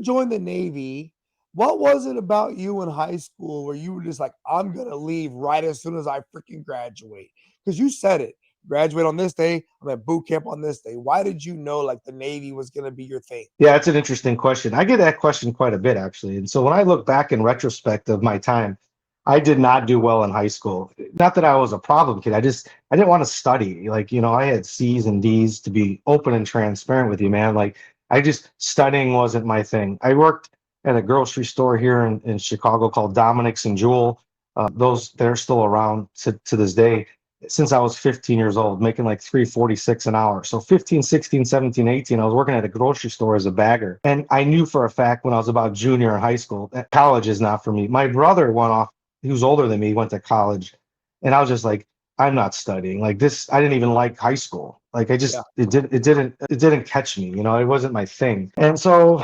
join the Navy. What was it about you in high school where you were just like, I'm gonna leave right as soon as I freaking graduate? Because you said it. Graduate on this day, I'm at boot camp on this day. Why did you know like the Navy was gonna be your thing? Yeah, it's an interesting question. I get that question quite a bit, actually. And so when I look back in retrospect of my time, I did not do well in high school. Not that I was a problem kid. I didn't want to study. Like, I had C's and D's, to be open and transparent with you, man. Like, studying wasn't my thing. I worked at a grocery store here in Chicago called Dominic's and Jewel. They're still around to this day, since I was 15 years old, making like 346 an hour. So 15, 16, 17, 18, I was working at a grocery store as a bagger. And I knew for a fact when I was about junior in high school that college is not for me. My brother went off, he was older than me, went to college. And I was just like, I'm not studying. Like this, I didn't even like high school. Like Yeah. it didn't catch me, it wasn't my thing. And so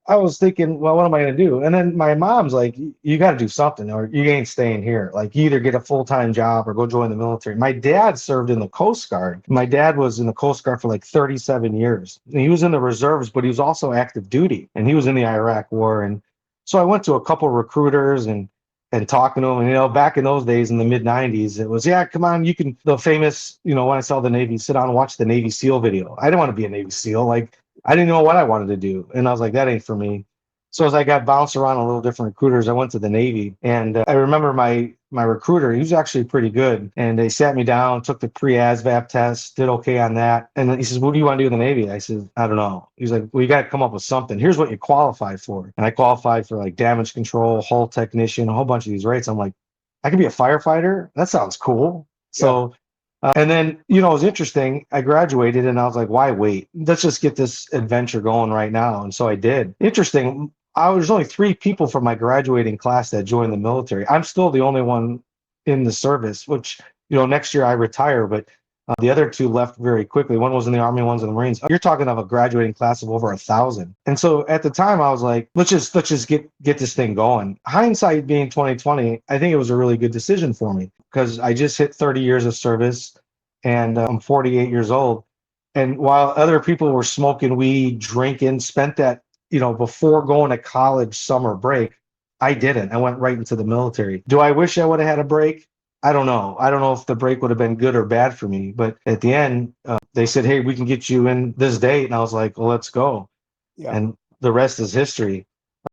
I was thinking, well, what am I going to do? And then my mom's like, you got to do something or you ain't staying here. Like, you either get a full-time job or go join the military. My dad served in the Coast Guard. My dad was in the Coast Guard for like 37 years. And he was in the reserves, but he was also active duty and he was in the Iraq war. And so I went to a couple recruiters and talking to them. And, back in those days in the mid 90s, it was, yeah, come on, you can, the famous, when I saw the Navy, sit down and watch the Navy SEAL video. I didn't want to be a Navy SEAL. Like, I didn't know what I wanted to do. And I was like, that ain't for me. So as I got bounced around a little different recruiters, I went to the Navy. And I remember my recruiter, he was actually pretty good. And they sat me down, took the pre-ASVAB test, did okay on that. And then he says, what do you want to do in the Navy? I said, I don't know. He's like, well, you got to come up with something. Here's what you qualify for. And I qualified for like damage control, hull technician, a whole bunch of these rates. I'm like, I could be a firefighter? That sounds cool. Yeah. So and then, it was interesting. I graduated and I was like, why wait? Let's just get this adventure going right now. And so I did. Interesting. I was only 3 people from my graduating class that joined the military. I'm still the only one in the service, which, next year I retire, but the other 2 left very quickly. One was in the Army, one's in the Marines. You're talking of a graduating class of over 1,000. And so at the time I was like, let's just get this thing going. Hindsight being 2020, I think it was a really good decision for me because I just hit 30 years of service and I'm 48 years old. And while other people were smoking weed, drinking, spent that, before going to college summer break, I didn't. I went right into the military. Do I wish I would have had a break? I don't know. I don't know if the break would have been good or bad for me. But at the end, they said, hey, we can get you in this date. And I was like, well, let's go. Yeah. And the rest is history.